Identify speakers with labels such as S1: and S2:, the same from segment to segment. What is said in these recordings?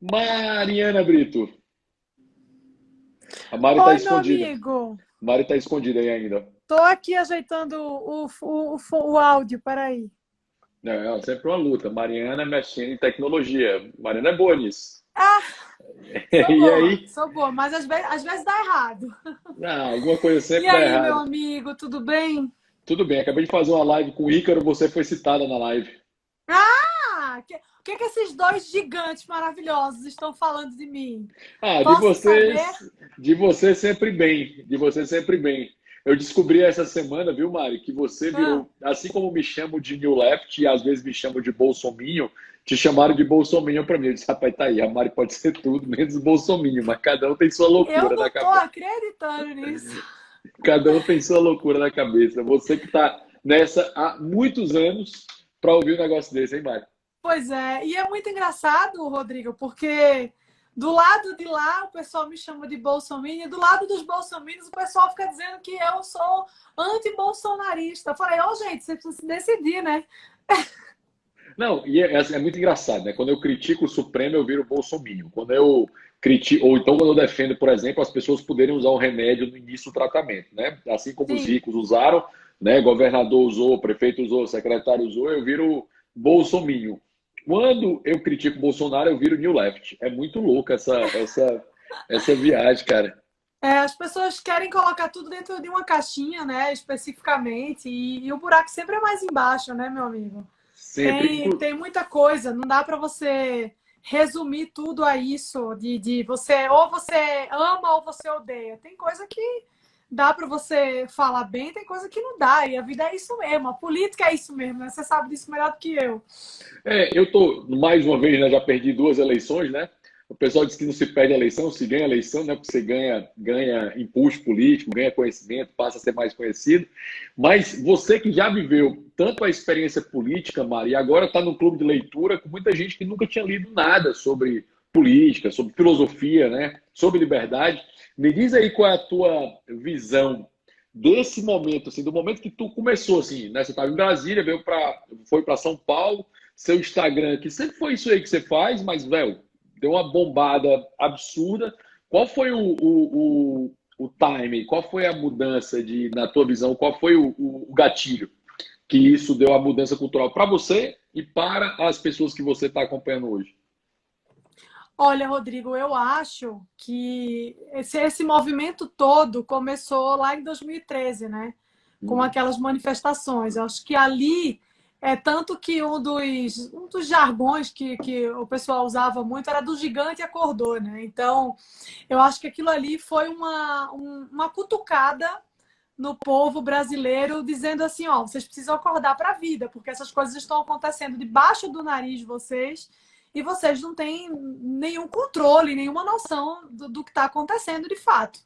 S1: Mariana Brito. A Mari tá
S2: Oi, meu
S1: escondida.
S2: amigo.
S1: Mari tá escondida aí ainda.
S2: Tô aqui ajeitando o áudio, peraí.
S1: É sempre uma luta. Mariana mexendo em tecnologia. Mariana é boa nisso.
S2: Ah,
S1: E aí?
S2: sou boa, mas às vezes dá errado.
S1: Alguma coisa
S2: E
S1: sempre dá
S2: aí, meu
S1: errado.
S2: amigo, tudo bem?
S1: Tudo bem, acabei de fazer uma live com o Ícaro, você foi citada na live.
S2: O que esses dois gigantes maravilhosos estão falando de mim?
S1: Ah,
S2: Posso saber?
S1: de você sempre bem, de você sempre bem. Eu descobri essa semana, viu, Mari, que você
S2: Ah,
S1: virou, assim como me chamam de New Left e às vezes me chamam de Bolsominho, te chamaram de Bolsominho pra mim. Eu disse, rapaz, tá aí, a Mari pode ser tudo, menos Bolsominho, mas cada um tem sua
S2: eu
S1: loucura na
S2: não tô
S1: cabeça.
S2: acreditando nisso.
S1: Cada um tem sua loucura na cabeça. Você que tá nessa há muitos anos pra ouvir um negócio desse, hein, Mari?
S2: Pois é, e é muito engraçado, Rodrigo, porque do lado de lá o pessoal me chama de bolsominion, e do lado dos bolsominions o pessoal fica dizendo que eu sou anti-bolsonarista. Eu falei, gente, você precisa se decidir, né?
S1: Não, e é muito engraçado, né? Quando eu critico o Supremo, eu viro bolsominion. Quando eu critico, ou então quando eu defendo, por exemplo, as pessoas poderem usar o remédio no início do tratamento, né? Assim como os
S2: Sim.
S1: ricos usaram, né? Governador usou, prefeito usou, secretário usou, eu viro bolsominion. Quando eu critico o Bolsonaro, eu viro New Left. É muito louco essa viagem, cara.
S2: É, as pessoas querem colocar tudo dentro de uma caixinha, né, especificamente, e o buraco sempre é mais embaixo, né, meu amigo?
S1: Sempre.
S2: Tem muita coisa, não dá para você resumir tudo a isso, de você, ou você ama ou você odeia. Tem coisa que dá para você falar bem, tem coisa que não dá, e a vida é isso mesmo, a política é isso mesmo, né? Você sabe disso melhor do que eu.
S1: Eu tô, mais uma vez, né, já perdi duas eleições, né? O pessoal diz que não se perde a eleição, se ganha a eleição, né? Porque você ganha impulso político, ganha conhecimento, passa a ser mais conhecido. Mas você que já viveu tanto a experiência política, Mari, e agora está no clube de leitura com muita gente que nunca tinha lido nada sobre política, sobre filosofia, né? Sobre liberdade. Me diz aí qual é a tua visão desse momento, assim, do momento que tu começou, assim, né? Você estava em Brasília, foi para São Paulo, seu Instagram, que sempre foi isso aí que você faz, mas, velho, deu uma bombada absurda. Qual foi o time? Qual foi a mudança na tua visão? Qual foi o gatilho que isso deu a mudança cultural para você e para as pessoas que você está acompanhando hoje?
S2: Olha, Rodrigo, eu acho que esse movimento todo começou lá em 2013, né? Com
S1: Uhum.
S2: aquelas manifestações. Eu acho que ali é tanto que um dos jargões que o pessoal usava muito era do gigante acordou, né? Então, eu acho que aquilo ali foi uma cutucada no povo brasileiro, dizendo assim: ó, vocês precisam acordar para a vida, porque essas coisas estão acontecendo debaixo do nariz de vocês e vocês não têm nenhum controle, nenhuma noção do que está acontecendo de fato.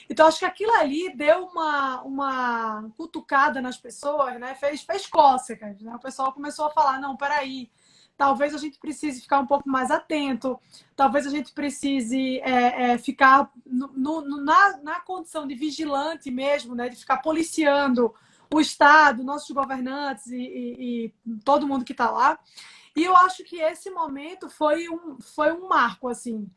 S2: Então, acho que aquilo ali deu uma cutucada nas pessoas, né? Fez cócegas, né? O pessoal começou a falar: não, peraí, talvez a gente precise ficar um pouco mais atento, talvez a gente precise ficar na condição de vigilante mesmo, né? De ficar policiando o Estado, nossos governantes e todo mundo que está lá. E eu acho que esse momento foi um marco, assim.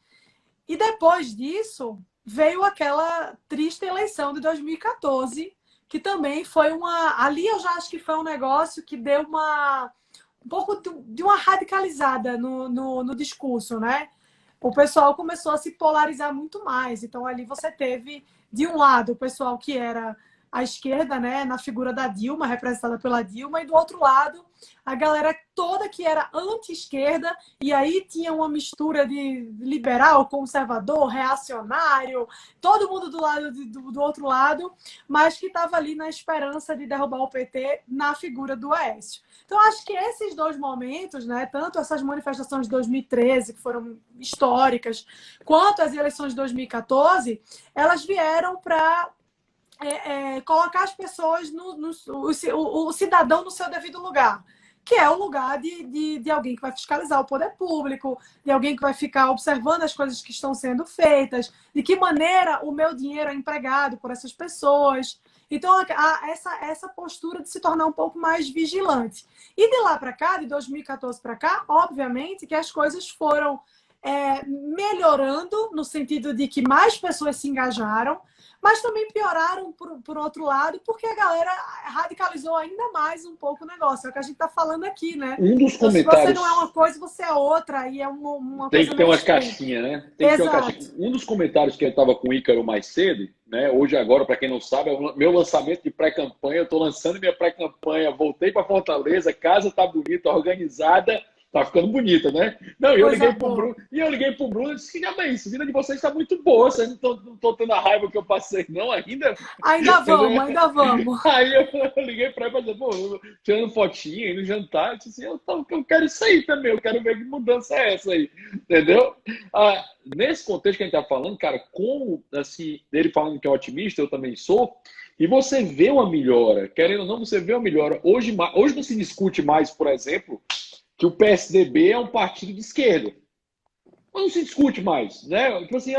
S2: E depois disso, veio aquela triste eleição de 2014, que também foi uma. Ali eu já acho que foi um negócio que deu um pouco de uma radicalizada no discurso, né? O pessoal começou a se polarizar muito mais. Então, ali você teve, de um lado, o pessoal que era à esquerda, né, na figura da Dilma, representada pela Dilma, e do outro lado, a galera toda que era anti-esquerda, e aí tinha uma mistura de liberal, conservador, reacionário, todo mundo do outro lado, mas que estava ali na esperança de derrubar o PT na figura do Aécio. Então, acho que esses dois momentos, né, tanto essas manifestações de 2013, que foram históricas, quanto as eleições de 2014, elas vieram para colocar as pessoas, o cidadão no seu devido lugar, que é o lugar de alguém que vai fiscalizar o poder público, de alguém que vai ficar observando as coisas que estão sendo feitas, de que maneira o meu dinheiro é empregado por essas pessoas. Então, essa postura de se tornar um pouco mais vigilante. E de lá para cá, de 2014 para cá, obviamente que as coisas foram melhorando no sentido de que mais pessoas se engajaram, mas também pioraram por outro lado, porque a galera radicalizou ainda mais um pouco o negócio. É o que a gente está falando aqui, né?
S1: Um dos
S2: Então, se
S1: comentários...
S2: você não é uma coisa, você é outra, e é uma
S1: Tem
S2: coisa
S1: que ter
S2: meio
S1: umas
S2: estranha.
S1: caixinhas, né? Tem que ter uma
S2: Exato.
S1: caixinha. Um dos comentários que eu estava com o Ícaro mais cedo, né? Hoje, agora, para quem não sabe, é o meu lançamento de pré-campanha. Eu estou lançando minha pré-campanha. Voltei para Fortaleza, casa tá bonita, organizada. Tá ficando bonita, né? Não, eu
S2: Coisa
S1: liguei pro
S2: boa.
S1: Bruno, e eu liguei pro Bruno e disse que, já bem, a vida de vocês está muito boa, vocês não tô tendo a raiva que eu passei, não, ainda.
S2: Ainda vamos, ainda vamos.
S1: Aí eu liguei para ele e falei, pô, tirando fotinha, indo jantar, eu disse assim, eu quero isso aí também, eu quero ver que mudança é essa aí, entendeu? Nesse contexto que a gente tá falando, cara, como, assim, ele falando que é otimista, eu também sou, e você vê uma melhora, querendo ou não, você vê uma melhora. Hoje não se discute mais, por exemplo, que o PSDB é um partido de esquerda. Mas não se discute mais, né? Tipo assim,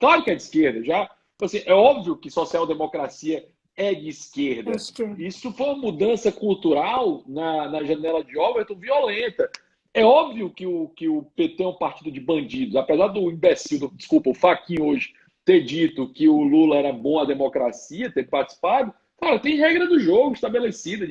S1: claro que é de esquerda, já. Tipo assim, é óbvio que social-democracia é de esquerda. Isso foi uma mudança cultural na janela de Overton violenta. É óbvio que o PT é um partido de bandidos, apesar do imbecil, desculpa, o Fachin hoje ter dito que o Lula era bom à democracia, ter participado. Cara, tem regra do jogo estabelecida.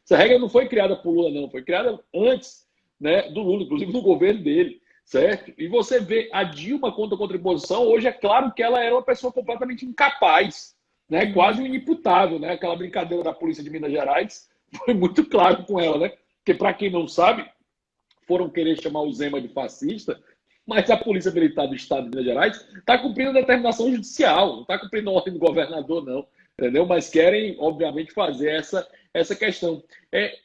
S1: Essa regra não foi criada por Lula, não. Foi criada antes, né, do Lula, inclusive no governo dele, certo? E você vê a Dilma contra a contribuição, hoje é claro que ela era uma pessoa completamente incapaz, né? Quase um inimputável, né? Aquela brincadeira da polícia de Minas Gerais foi muito claro com ela, né? Porque, para quem não sabe, foram querer chamar o Zema de fascista, mas a Polícia Militar do Estado de Minas Gerais está cumprindo a determinação judicial, não está cumprindo a ordem do governador, não, entendeu? Mas querem, obviamente, fazer essa questão.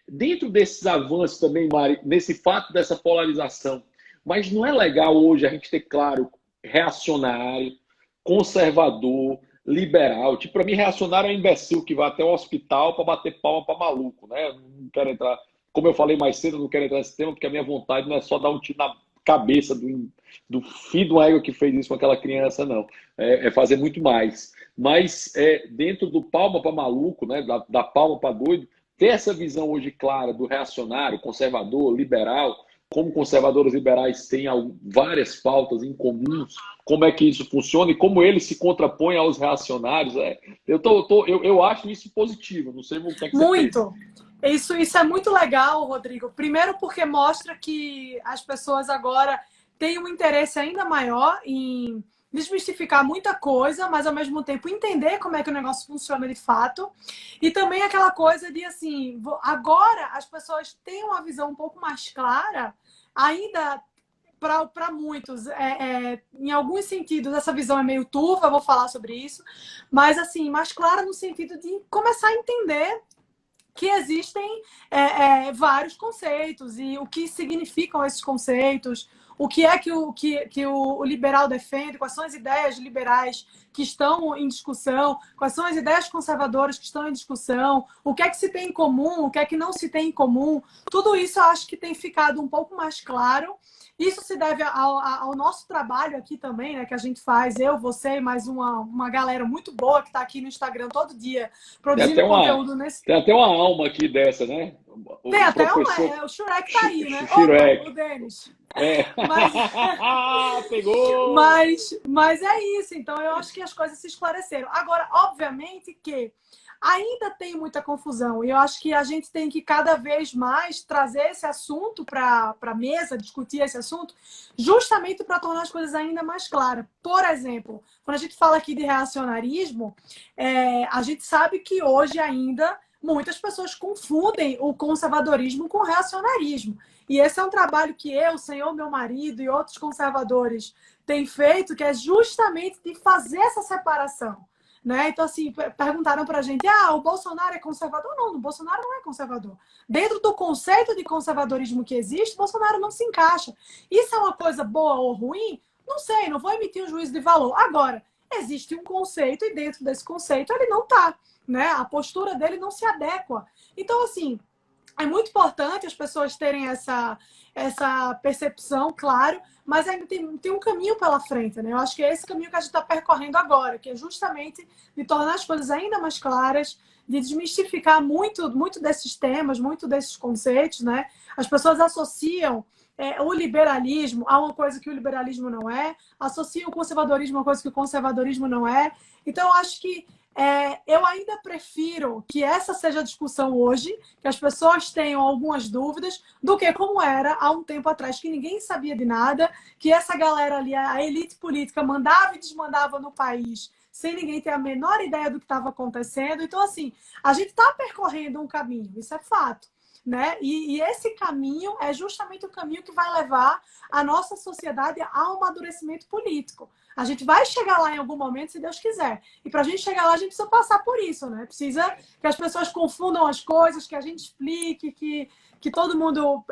S1: Dentro desses avanços também, Mari, nesse fato dessa polarização, mas não é legal hoje a gente ter claro reacionário, conservador, liberal. Tipo, para mim, reacionário é um imbecil que vai até o hospital para bater palma para maluco, né? Não quero entrar, como eu falei mais cedo, eu não quero entrar nesse tema, porque a minha vontade não é só dar um tiro na cabeça do filho do ego que fez isso com aquela criança, não. É fazer muito mais. Mas dentro do palma para maluco, né? Da palma para doido, ter essa visão hoje clara do reacionário, conservador, liberal, como conservadores liberais têm várias pautas em comuns, como é que isso funciona e como ele se contrapõe aos reacionários. Eu acho isso positivo, não sei o que é que você pensa.
S2: Isso é muito legal, Rodrigo. Primeiro porque mostra que as pessoas agora têm um interesse ainda maior em desmistificar muita coisa, mas ao mesmo tempo entender como é que o negócio funciona de fato. E também aquela coisa de assim, agora as pessoas têm uma visão um pouco mais clara, ainda para muitos, em alguns sentidos, essa visão é meio turva, eu vou falar sobre isso, mas assim, mais clara no sentido de começar a entender que existem vários conceitos e o que significam esses conceitos, o que é que o liberal defende, quais são as ideias liberais que estão em discussão, quais são as ideias conservadoras que estão em discussão, o que é que se tem em comum, o que é que não se tem em comum. Tudo isso eu acho que tem ficado um pouco mais claro. Isso se deve ao nosso trabalho aqui também, né? Que a gente faz, eu, você e mais uma galera muito boa que está aqui no Instagram todo dia produzindo conteúdo nesse...
S1: Tem até uma alma aqui dessa, né?
S2: Tem até o Shurek tá aí, né?
S1: Shurek.
S2: O Denis.
S1: Pegou!
S2: Mas é isso, então eu acho que as coisas se esclareceram. Agora, obviamente que ainda tem muita confusão e eu acho que a gente tem que cada vez mais trazer esse assunto para a mesa, discutir esse assunto, justamente para tornar as coisas ainda mais claras. Por exemplo, quando a gente fala aqui de reacionarismo, a gente sabe que hoje ainda muitas pessoas confundem o conservadorismo com o reacionarismo. E esse é um trabalho que eu, o senhor, meu marido e outros conservadores têm feito, que é justamente de fazer essa separação. Né? Então, assim, perguntaram pra gente, o Bolsonaro é conservador? Não, o Bolsonaro não é conservador. Dentro do conceito de conservadorismo que existe, o Bolsonaro não se encaixa. Isso é uma coisa boa ou ruim? Não sei, não vou emitir um juízo de valor. Agora, existe um conceito e dentro desse conceito ele não está, né? A postura dele não se adequa. Então, assim, é muito importante as pessoas terem essa percepção, claro, mas ainda tem um caminho pela frente, né? Eu acho que é esse caminho que a gente está percorrendo agora, que é justamente de tornar as coisas ainda mais claras, de desmistificar muito desses temas, muito desses conceitos, né? As pessoas associam o liberalismo a uma coisa que o liberalismo não é, associa o conservadorismo a uma coisa que o conservadorismo não é. Então, eu acho que eu ainda prefiro que essa seja a discussão hoje, que as pessoas tenham algumas dúvidas, do que como era há um tempo atrás, que ninguém sabia de nada, que essa galera ali, a elite política, mandava e desmandava no país, sem ninguém ter a menor ideia do que estava acontecendo. Então, assim, a gente está percorrendo um caminho, isso é fato. Né? E esse caminho é justamente o caminho que vai levar a nossa sociedade a um amadurecimento político. A gente vai chegar lá em algum momento, se Deus quiser. E para a gente chegar lá, a gente precisa passar por isso, né? Precisa que as pessoas confundam as coisas, que a gente explique, que todo mundo,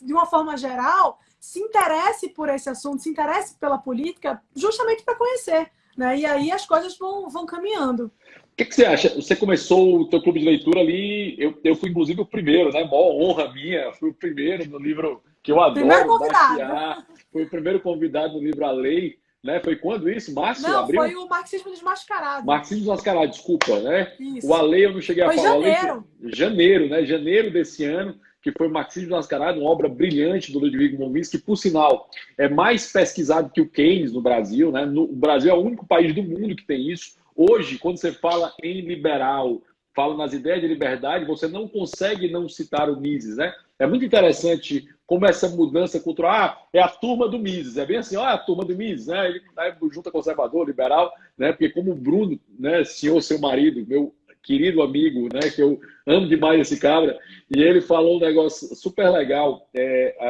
S2: de uma forma geral, se interesse por esse assunto, se interesse pela política, justamente para conhecer. Né? E aí as coisas vão caminhando.
S1: O que você acha? Você começou o teu clube de leitura ali, eu fui inclusive o primeiro, né? Mó honra minha, fui o primeiro no livro que eu adoro, Bastiat, fui o primeiro convidado no livro A Lei, né? Foi quando isso? Março?
S2: Não,
S1: abril?
S2: Foi o Marxismo Desmascarado.
S1: Marxismo Desmascarado, desculpa, né?
S2: Isso.
S1: O A Lei eu não cheguei a falar.
S2: Foi janeiro.
S1: Janeiro, né? Janeiro desse ano, que foi o Marxismo Desmascarado, uma obra brilhante do Ludwig von Mises, que, por sinal, é mais pesquisado que o Keynes no Brasil, né? O Brasil é o único país do mundo que tem isso. Hoje, quando você fala em liberal, fala nas ideias de liberdade, você não consegue não citar o Mises, né? É muito interessante como essa mudança cultural, é a turma do Mises, é bem assim, ó, a turma do Mises, né? Ele junta conservador, liberal, né? Porque como o Bruno, né, senhor, seu marido, meu querido amigo, né, que eu amo demais esse cabra, e ele falou um negócio super legal,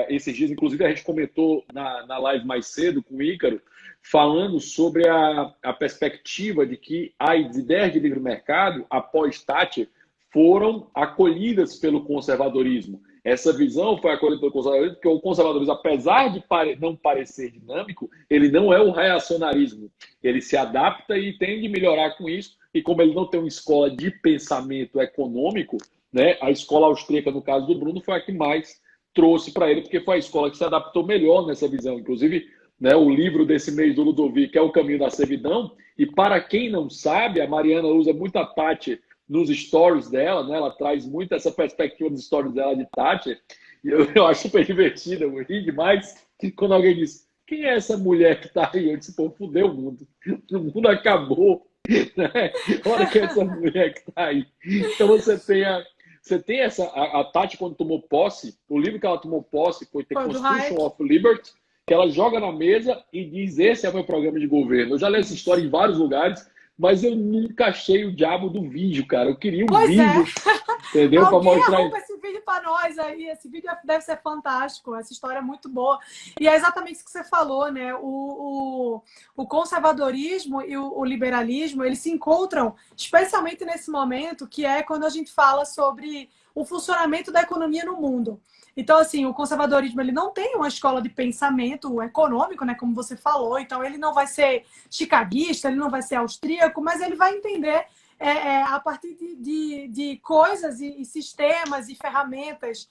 S1: esses dias, inclusive a gente comentou na live mais cedo com o Ícaro, falando sobre a perspectiva de que as ideias de livre mercado, após Thatcher, foram acolhidas pelo conservadorismo. Essa visão foi acolhida pelo conservadorismo, porque o conservadorismo, apesar de não parecer dinâmico, ele não é o reacionarismo. Ele se adapta e tende a melhorar com isso, e como ele não tem uma escola de pensamento econômico, né, a escola austríaca, no caso do Bruno, foi a que mais trouxe para ele, porque foi a escola que se adaptou melhor nessa visão. Inclusive, né, o livro desse mês do Ludovic é O Caminho da Servidão, e para quem não sabe, a Mariana usa muita Thatcher nos stories dela, né, ela traz muito essa perspectiva dos stories dela de Thatcher, e eu acho super divertida, eu ri demais, que quando alguém diz, quem é essa mulher que está aí? Eu disse, pô, fudeu o mundo acabou, né? Olha que é essa mulher que está aí. Então você tem a Tati, quando tomou posse, o livro que ela tomou posse foi The Constitution of Liberty, que ela joga na mesa e diz, esse é o meu programa de governo. Eu já li essa história em vários lugares, mas eu nunca achei o diabo do vídeo, cara. Eu queria um vídeo, entendeu?
S2: Para
S1: mostrar
S2: esse vídeo para nós aí. Esse vídeo deve ser fantástico. Essa história é muito boa. E é exatamente isso que você falou, né? O conservadorismo e o liberalismo, eles se encontram especialmente nesse momento, que é quando a gente fala sobre o funcionamento da economia no mundo. Então, assim, o conservadorismo, ele não tem uma escola de pensamento econômico, né, como você falou. Então, ele não vai ser chicaguista, ele não vai ser austríaco, mas ele vai entender a partir de coisas e sistemas e ferramentas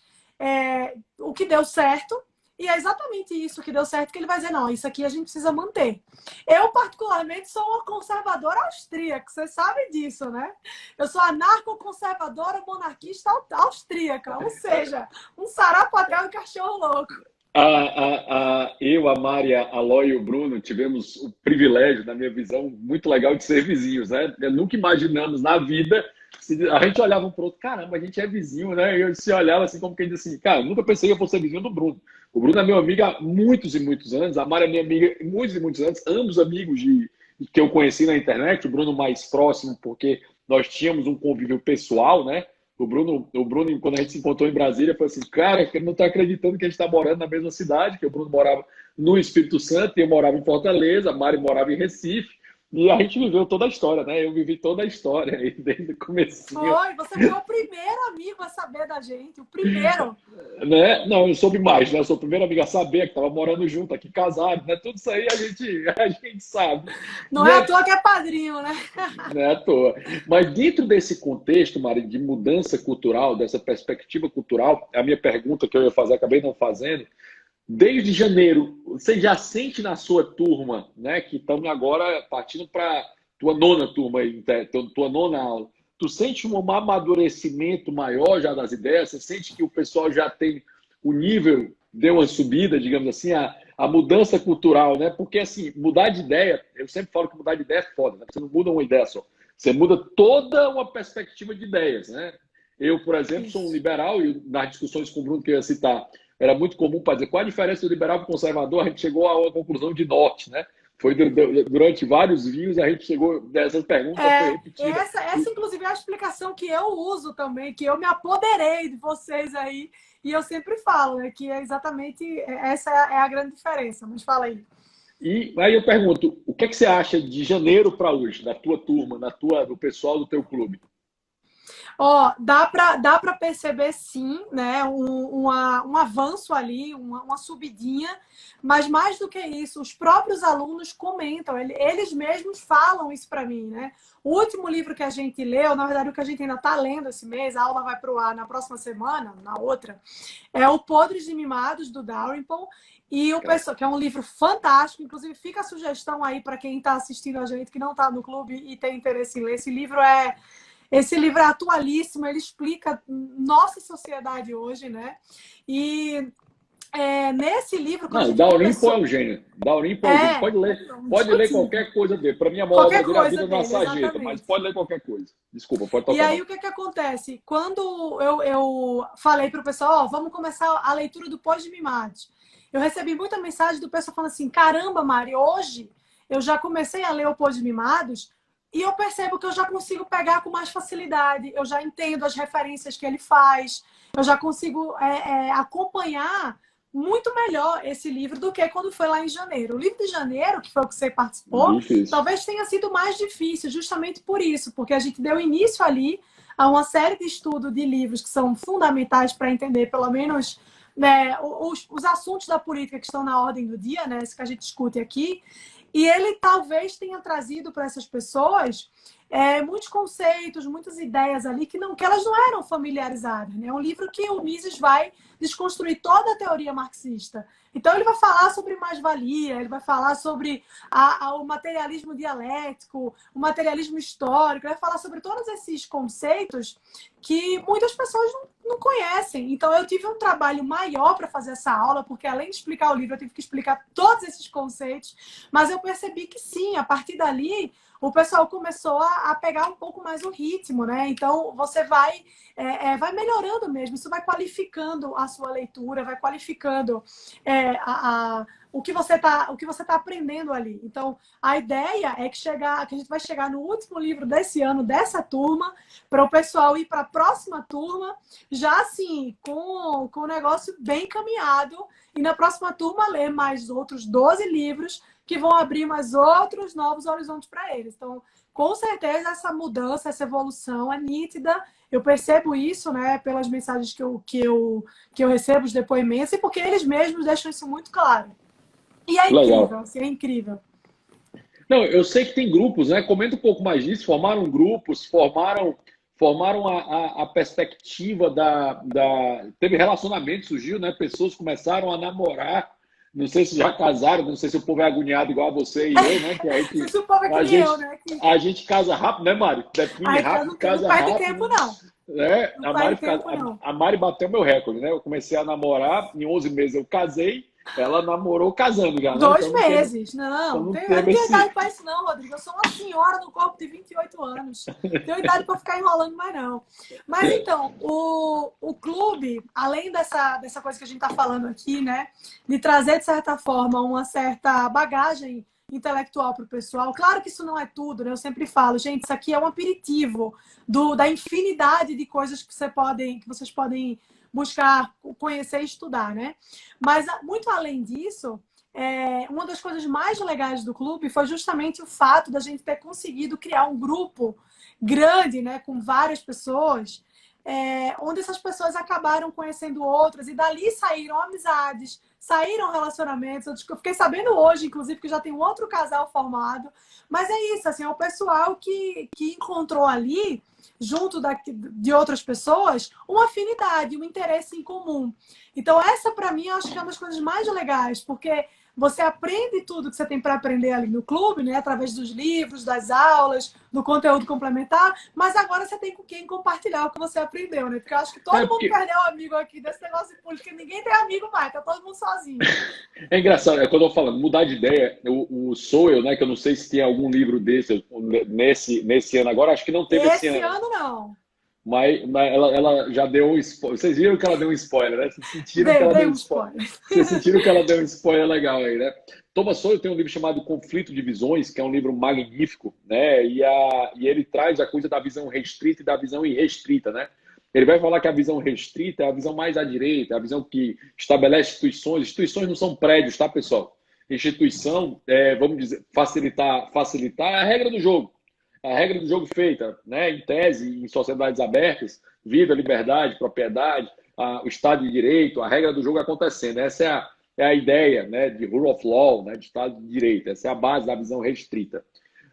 S2: o que deu certo. E é exatamente isso que deu certo, que ele vai dizer, não, isso aqui a gente precisa manter. Eu, particularmente, sou uma conservadora austríaca, você sabe disso, né? Eu sou anarco-conservadora monarquista austríaca, ou seja, um sarapatel e cachorro louco.
S1: Eu, a Mari, a Ló e o Bruno tivemos o privilégio, na minha visão, muito legal de ser vizinhos, né? Nunca imaginamos na vida, a gente olhava um pro outro, caramba, a gente é vizinho, né? E eu se olhava assim, como quem diz assim, cara, nunca pensei que eu fosse ser vizinho do Bruno. O Bruno é meu amigo há muitos e muitos anos, a Mari é minha amiga há muitos e muitos anos, ambos amigos que eu conheci na internet, o Bruno mais próximo, porque nós tínhamos um convívio pessoal, né? O Bruno, quando a gente se encontrou em Brasília, falou assim, cara, eu não estou acreditando que a gente está morando na mesma cidade, que o Bruno morava no Espírito Santo, eu morava em Fortaleza, a Mari morava em Recife, e a gente viveu toda a história, né? Eu vivi toda a história aí, desde o comecinho.
S2: Foi, você foi o primeiro amigo a saber da gente, o primeiro.
S1: Né? Não, eu soube mais, né? Eu sou o primeiro amigo a saber que estava morando junto, aqui casado, né? Tudo isso aí a gente sabe.
S2: Não é à toa que é padrinho, né?
S1: Não é à toa. Mas dentro desse contexto, Mari, de mudança cultural, dessa perspectiva cultural, a minha pergunta que eu ia fazer, acabei não fazendo, desde janeiro, você já sente na sua turma, né, que estamos agora partindo para tua nona turma, tua nona aula, tu sente um amadurecimento maior já das ideias? Você sente que o pessoal já tem o nível deu uma subida, digamos assim, a mudança cultural, né? Porque, assim, mudar de ideia, eu sempre falo que mudar de ideia é foda, né? Você não muda uma ideia só, você muda toda uma perspectiva de ideias, né? Eu, por exemplo, sou um
S2: Isso.
S1: liberal e nas discussões com o Bruno que eu ia citar, era muito comum para dizer qual a diferença do liberal para o conservador, a gente chegou a uma conclusão de norte, né? Foi durante vários vinhos a gente chegou dessas perguntas, foi repetida.
S2: Essa, inclusive, é a explicação que eu uso também, que eu me apoderei de vocês aí, e eu sempre falo, né, que é exatamente essa é a grande diferença. Mas fala aí.
S1: E aí eu pergunto, o que é que você acha de janeiro para hoje, da tua turma, do pessoal do teu clube?
S2: Ó, dá para perceber sim, né? Um avanço ali, uma subidinha, mas mais do que isso, os próprios alunos comentam, eles mesmos falam isso para mim, né? O último livro que a gente leu, na verdade, o que a gente ainda está lendo esse mês, a aula vai para o ar na próxima semana, na outra, é O Podres e Mimados, do Dalrymple. E o pessoal, que é um livro fantástico, inclusive fica a sugestão aí para quem está assistindo a gente, que não está no clube e tem interesse em ler. Esse livro é atualíssimo, ele explica nossa sociedade hoje, né? E nesse livro...
S1: Não, o Dalrymple é um gênio. Dalrymple é um gênio. Pode ler qualquer coisa dele. Para mim, a maior obra dele é A Vida na Sarjeta, mas pode ler qualquer coisa. Desculpa, pode tocar.
S2: E aí, o que acontece? Quando eu falei para o pessoal, ó, vamos começar a leitura do Pós de Mimados, eu recebi muita mensagem do pessoal falando assim, caramba, Mari, hoje eu já comecei a ler o Pós de Mimados, e eu percebo que eu já consigo pegar com mais facilidade, eu já entendo as referências que ele faz, eu já consigo acompanhar muito melhor esse livro do que quando foi lá em janeiro. O livro de janeiro, que foi o que você participou, talvez tenha sido mais difícil, justamente por isso, porque a gente deu início ali a uma série de estudos de livros que são fundamentais para entender, pelo menos, né, os assuntos da política que estão na ordem do dia, né, esse que a gente discute aqui. E ele talvez tenha trazido para essas pessoas muitos conceitos, muitas ideias ali que elas não eram familiarizadas. Né? É um livro que o Mises vai desconstruir toda a teoria marxista. Então, ele vai falar sobre mais-valia, ele vai falar sobre o materialismo dialético, o materialismo histórico, ele vai falar sobre todos esses conceitos que muitas pessoas não conhecem. Então, eu tive um trabalho maior para fazer essa aula, porque além de explicar o livro, eu tive que explicar todos esses conceitos, mas eu percebi que sim, a partir dali, o pessoal começou a pegar um pouco mais o ritmo, né? Então, você vai melhorando mesmo, isso vai qualificando a sua leitura, vai qualificando o que você tá aprendendo ali. Então, a ideia é que a gente vai chegar no último livro desse ano, dessa turma, para o pessoal ir para a próxima turma, já assim, com o negócio bem encaminhado, e na próxima turma ler mais outros 12 livros que vão abrir mais outros novos horizontes para eles. Então, com certeza, essa mudança, essa evolução é nítida. Eu percebo isso, né, pelas mensagens que eu recebo, os depoimentos, e porque eles mesmos deixam isso muito claro. E é incrível, assim, é incrível.
S1: Não, eu sei que tem grupos, né? Comenta um pouco mais disso. Formaram grupos, formaram a perspectiva teve relacionamento, surgiu, né? Pessoas começaram a namorar. Não sei se já casaram, não sei se o povo é agoniado igual a você e eu, né? Que
S2: se o povo é que eu, né?
S1: A gente casa rápido, né, Mari? Define rápido, casa rápido.
S2: Não perde tempo, não.
S1: A Mari bateu meu recorde, né? Eu comecei a namorar, em 11 meses eu casei, ela namorou casando já, né?
S2: 2 meses. Não, eu não tenho idade para isso não, Rodrigo. Eu sou uma senhora no corpo de 28 anos. Não tenho idade para ficar enrolando mais não. Mas então, o clube, além dessa coisa que a gente está falando aqui, né? De trazer, de certa forma, uma certa bagagem intelectual para o pessoal. Claro que isso não é tudo, né? Eu sempre falo, gente, isso aqui é um aperitivo da infinidade de coisas que vocês podem buscar, conhecer e estudar, né? Mas, muito além disso, uma das coisas mais legais do clube foi justamente o fato da gente ter conseguido criar um grupo grande, né, com várias pessoas, onde essas pessoas acabaram conhecendo outras e dali saíram amizades, saíram relacionamentos. Eu fiquei sabendo hoje, inclusive, que já tem um outro casal formado. Mas é isso, assim, é o pessoal que encontrou ali, junto de outras pessoas, uma afinidade, um interesse em comum. Então, essa, para mim, eu acho que é uma das coisas mais legais, porque você aprende tudo que você tem para aprender ali no clube, né? Através dos livros, das aulas, do conteúdo complementar, mas agora você tem com quem compartilhar o que você aprendeu, né? Porque eu acho que todo mundo
S1: Porque
S2: perdeu amigo aqui desse negócio de política, ninguém tem amigo mais, tá todo mundo sozinho.
S1: é engraçado, é quando eu tô falando, mudar de ideia, o Sowell, né, que eu não sei se tem algum livro desse nesse ano agora, acho que não teve esse
S2: Esse
S1: ano.
S2: ano, não.
S1: Mas ela já deu um spoiler. Vocês viram que ela deu um spoiler, né? Vocês sentiram que ela
S2: Dei
S1: deu um
S2: um
S1: spoiler.
S2: spoiler.
S1: Vocês sentiram que ela deu um spoiler legal aí, né? Thomas Sowell tem um livro chamado Conflito de Visões, que é um livro magnífico, né? E ele traz a coisa da visão restrita e da visão irrestrita, né? Ele vai falar que a visão restrita é a visão mais à direita, é a visão que estabelece instituições. Instituições não são prédios, tá, pessoal? Instituição, vamos dizer, facilitar é a regra do jogo. A regra do jogo feita, né, em tese, em sociedades abertas, vida, liberdade, propriedade, o Estado de Direito, a regra do jogo acontecendo. Essa é a ideia, né, de rule of law, né, de Estado de Direito. Essa é a base da visão restrita.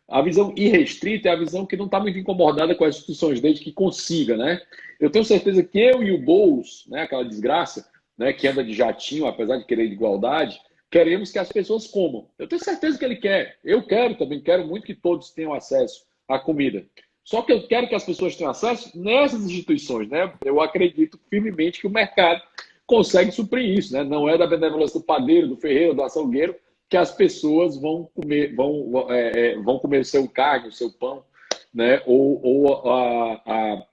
S1: A visão irrestrita é a visão que não está muito incomodada com as instituições, desde que consiga, né? Eu tenho certeza que eu e o Boulos, né, aquela desgraça, né, que anda de jatinho, apesar de querer igualdade, queremos que as pessoas comam. Eu tenho certeza que ele quer. Eu quero também, quero muito que todos tenham acesso à comida. Só que eu quero que as pessoas tenham acesso nessas instituições, né? Eu acredito firmemente que o mercado consegue suprir isso, né? Não é da benevolência do padeiro, do ferreiro, do açougueiro que as pessoas vão comer o seu carne, o seu pão, né? Ou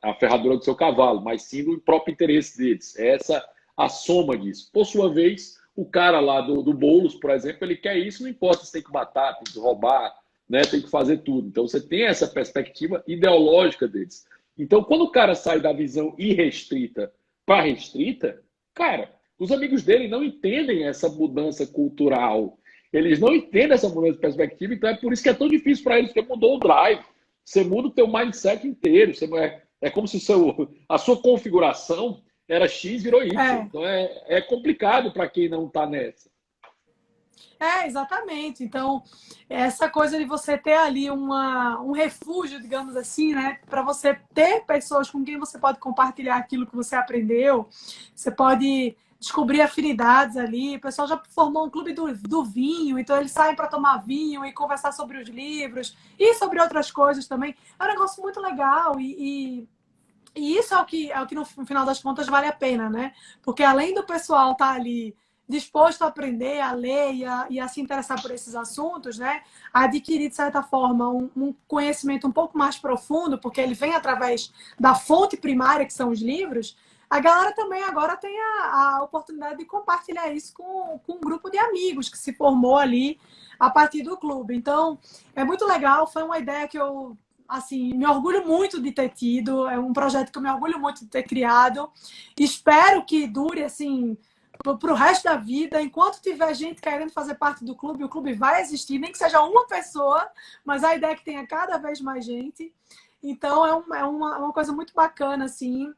S1: a ferradura do seu cavalo, mas sim do próprio interesse deles. Essa a soma disso. Por sua vez, o cara lá do Boulos, por exemplo, ele quer isso, não importa se tem que matar, tem que roubar, né? Tem que fazer tudo. Então, você tem essa perspectiva ideológica deles. Então, quando o cara sai da visão irrestrita para restrita, cara, os amigos dele não entendem essa mudança cultural. Eles não entendem essa mudança de perspectiva, então é por isso que é tão difícil para eles, porque mudou o drive. Você muda o teu mindset inteiro. É como se a sua configuração era X, virou Y. Então é complicado para quem não está nessa.
S2: Exatamente. Então, essa coisa de você ter ali um refúgio, digamos assim, né? Para você ter pessoas com quem você pode compartilhar aquilo que você aprendeu, você pode descobrir afinidades ali. O pessoal já formou um clube do vinho, então eles saem para tomar vinho e conversar sobre os livros e sobre outras coisas também. É um negócio muito legal e isso é o que no final das contas vale a pena, né? Porque além do pessoal estar ali disposto a aprender, a ler e a se interessar por esses assuntos, né? A adquirir, de certa forma, um conhecimento um pouco mais profundo, porque ele vem através da fonte primária, que são os livros, a galera também agora tem a oportunidade de compartilhar isso com um grupo de amigos que se formou ali a partir do clube. Então, é muito legal, foi uma ideia que eu assim, me orgulho muito de ter tido, é um projeto que eu me orgulho muito de ter criado. Espero que dure, assim, para o resto da vida. Enquanto tiver gente querendo fazer parte do clube, o clube vai existir, nem que seja uma pessoa, mas a ideia é que tenha cada vez mais gente. Então, é uma coisa muito bacana, assim,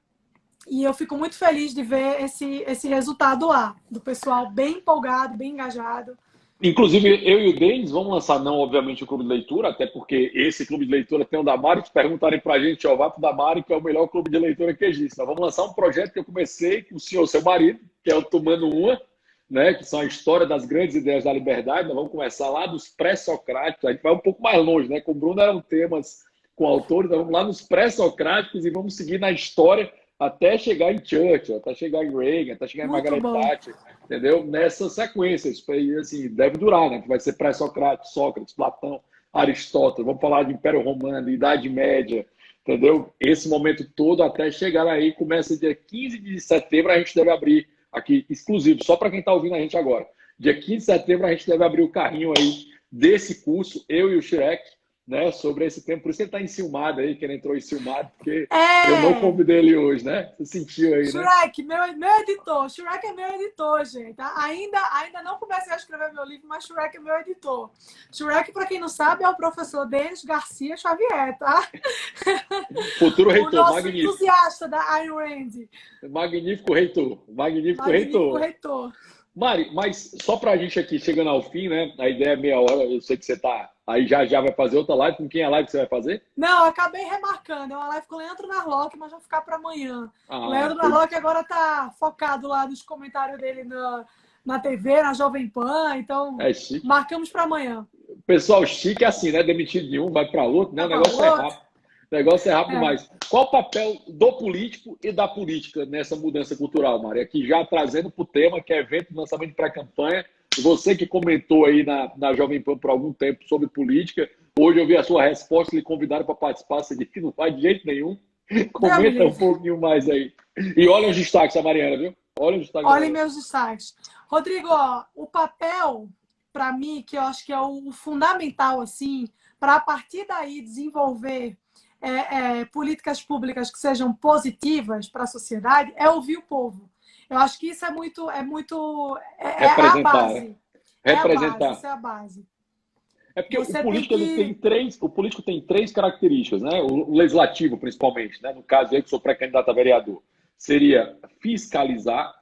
S2: e eu fico muito feliz de ver esse resultado lá, do pessoal bem empolgado, bem engajado.
S1: Inclusive, eu e o Denis vamos lançar, não, obviamente, o clube de leitura, até porque esse clube de leitura tem o da Mari, que perguntarem para a gente, ó, vá para o da Mari, que é o melhor clube de leitura que existe. Nós vamos lançar um projeto que eu comecei com o senhor, seu marido, que é o Tomando Uma, né, que são a história das grandes ideias da liberdade. Nós vamos começar lá dos pré-socráticos, a gente vai um pouco mais longe, né? Com o Bruno eram temas com autores, nós vamos lá nos pré-socráticos e vamos seguir na história até chegar em Churchill, até chegar em Reagan, até chegar em Margaret Thatcher, entendeu? Nessa sequência, isso aí, assim, deve durar, né? Que vai ser pré-Socrático, Sócrates, Platão, Aristóteles, vamos falar de Império Romano, Idade Média, entendeu? Esse momento todo até chegar aí, começa dia 15 de setembro, a gente deve abrir aqui, exclusivo, só para quem está ouvindo a gente agora. Dia 15 de setembro a gente deve abrir o carrinho aí desse curso, eu e o Shrek, né, sobre esse tempo. Por isso ele está enciumado aí, que ele entrou enciumado, porque eu não convidei ele hoje, né? Você sentiu aí,
S2: Shrek, né? meu editor. Shrek é meu editor, gente. Ainda não comecei a escrever meu livro, mas Shrek é meu editor. Shrek, para quem não sabe, é o professor Denis Garcia Xavier, tá?
S1: Futuro reitor,
S2: o nosso
S1: magnífico.
S2: Entusiasta da Ayn Rand.
S1: Magnífico reitor. Magnífico reitor. Mari, mas só para a gente aqui, chegando ao fim, né? A ideia é meia hora, eu sei que você tá aí já vai fazer outra live. Com quem é a live que você vai fazer?
S2: Não, eu acabei remarcando. É uma live com o Leandro Narlock, mas vai ficar para amanhã. O Leandro Narlock agora tá focado lá nos comentários dele na TV, na Jovem Pan. Então,
S1: É chique.
S2: marcamos para amanhã.
S1: Pessoal chique é assim, né? Demitido de um, vai para outro, né? O
S2: Tá
S1: negócio é
S2: outro.
S1: rápido. O negócio é rápido
S2: É.
S1: demais. Qual o papel do político e da política nessa mudança cultural, Mari? Aqui já trazendo para o tema, que é evento de lançamento de pré-campanha. Você que comentou aí na Jovem Pan por algum tempo sobre política, hoje eu vi a sua resposta, lhe convidaram para participar, você disse que não faz de jeito nenhum. Comenta um pouquinho mais aí. E olha os destaques, a Mariana, viu? Olha os destaques.
S2: Olhem meus destaques. Rodrigo, ó, o papel, para mim, que eu acho que é o fundamental, assim, para a partir daí desenvolver políticas públicas que sejam positivas para a sociedade, é ouvir o povo. Eu acho que isso é a base.
S1: Representar.
S2: Essa é a base.
S1: É porque o político tem três características, né? O legislativo, principalmente, né? No caso, eu que sou pré-candidato a vereador, seria fiscalizar,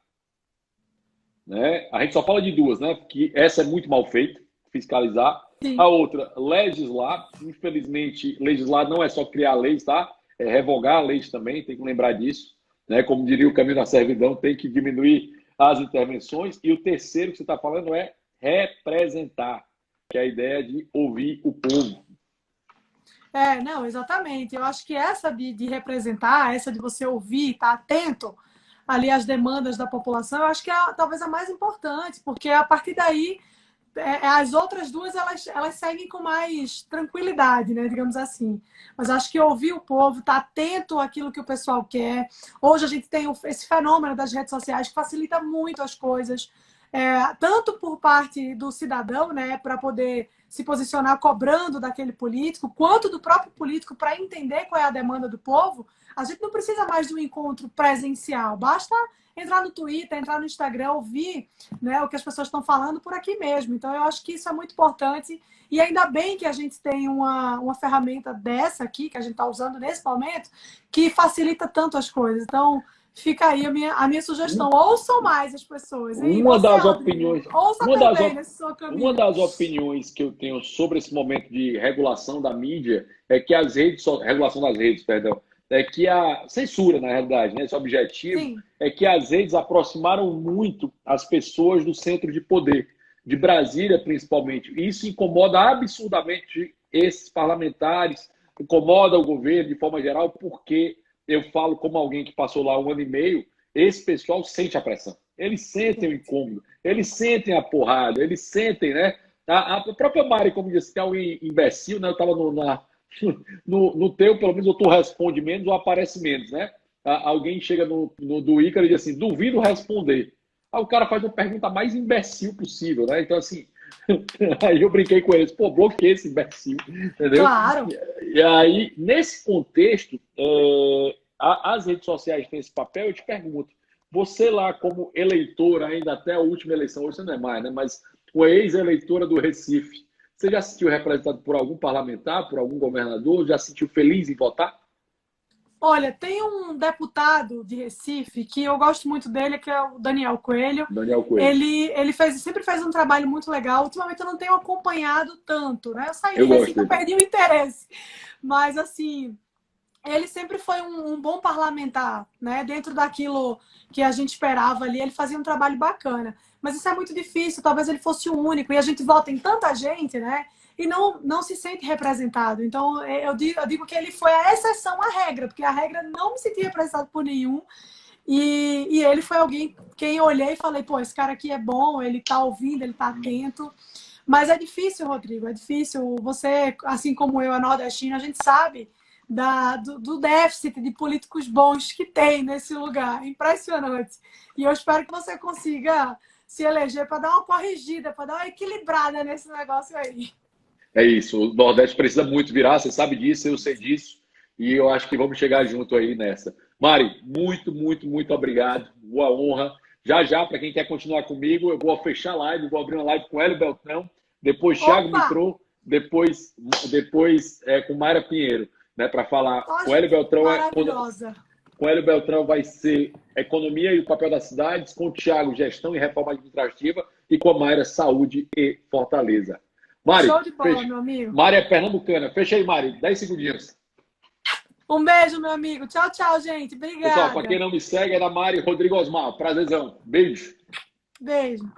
S1: né? A gente só fala de duas, né? Porque essa é muito mal feita, fiscalizar. Sim. A outra, legislar. Infelizmente, legislar não é só criar leis, tá? É revogar leis também, tem que lembrar disso, né? Como diria o caminho da servidão, tem que diminuir as intervenções. E o terceiro que você está falando é representar, que é a ideia de ouvir o povo.
S2: Não, exatamente. Eu acho que essa de representar, essa de você ouvir, estar atento ali às demandas da população, eu acho que é talvez a mais importante, porque a partir daí as outras duas elas seguem com mais tranquilidade, né, digamos assim. Mas acho que ouvir o povo, estar atento àquilo que o pessoal quer. Hoje a gente tem esse fenômeno das redes sociais que facilita muito as coisas. Tanto por parte do cidadão, né, para poder se posicionar cobrando daquele político, quanto do próprio político para entender qual é a demanda do povo. A gente não precisa mais de um encontro presencial, basta entrar no Twitter, entrar no Instagram, ouvir, né, o que as pessoas estão falando por aqui mesmo. Então, eu acho que isso é muito importante e ainda bem que a gente tem uma ferramenta dessa aqui, que a gente está usando nesse momento, que facilita tanto as coisas. Então, fica aí a minha sugestão. Ouçam mais as pessoas.
S1: Uma das opiniões que eu tenho sobre esse momento de regulação da mídia é que regulação das redes, perdão, é que a censura, na realidade, né, esse objetivo, sim, é que as redes aproximaram muito as pessoas do centro de poder, de Brasília principalmente. Isso incomoda absurdamente esses parlamentares, incomoda o governo de forma geral, porque eu falo como alguém que passou lá 1 ano e meio, esse pessoal sente a pressão. Eles sentem o incômodo, eles sentem a porrada, eles sentem, né? A própria Mari, como disse, que é um imbecil, né? Eu estava no teu, pelo menos, ou tu responde menos ou aparece menos, né? Alguém chega no do Ícaro e diz assim, duvido responder. Aí o cara faz uma pergunta mais imbecil possível, né? Então, assim, aí eu brinquei com eles, pô, bloqueei esse imbecil, entendeu?
S2: Claro.
S1: E aí, nesse contexto, as redes sociais têm esse papel. Eu te pergunto, você lá como eleitora, ainda até a última eleição, hoje você não é mais, né? Mas uma ex-eleitora do Recife, você já se sentiu representado por algum parlamentar, por algum governador? Já se sentiu feliz em votar?
S2: Olha, tem um deputado de Recife que eu gosto muito dele, que é o Daniel Coelho.
S1: Daniel Coelho.
S2: Ele sempre fez um trabalho muito legal. Ultimamente eu não tenho acompanhado tanto, né? Eu saí de Recife, eu perdi o interesse. Mas, assim, ele sempre foi um bom parlamentar, né? Dentro daquilo que a gente esperava ali, ele fazia um trabalho bacana. Mas isso é muito difícil, talvez ele fosse o único. E a gente vota em tanta gente, né? E não se sente representado. Então, eu digo que ele foi a exceção à regra, porque a regra não me sentia representado por nenhum. E ele foi alguém quem eu olhei e falei, pô, esse cara aqui é bom, ele tá ouvindo, ele tá atento. Mas é difícil, Rodrigo, é difícil. Você, assim como eu, a nordestina, a gente sabe do déficit de políticos bons que tem nesse lugar. Impressionante. E eu espero que você consiga se eleger para dar uma corrigida, para dar uma equilibrada nesse negócio aí.
S1: É isso, o Nordeste precisa muito virar, você sabe disso, eu sei disso, e eu acho que vamos chegar junto aí nessa. Mari, muito, muito, muito obrigado, boa honra. Já, para quem quer continuar comigo, eu vou fechar a live, vou abrir uma live com Hélio Beltrão, depois Thiago Mitrô, depois com Mayra Pinheiro, né, para falar. Com Hélio Beltrão com Hélio Beltrão vai ser Economia e o Papel das Cidades, com o Thiago, Gestão e Reforma Administrativa, e com a Mayra, Saúde e Fortaleza. Mari,
S2: show de bola, meu amigo.
S1: Mari é pernambucana. Fecha aí, Mari. 10 segundinhos.
S2: Um beijo, meu amigo. Tchau, tchau, gente. Obrigada.
S1: Pessoal, para quem não me segue, é da Mari Rodrigo Osmar. Prazerzão. Beijo.
S2: Beijo.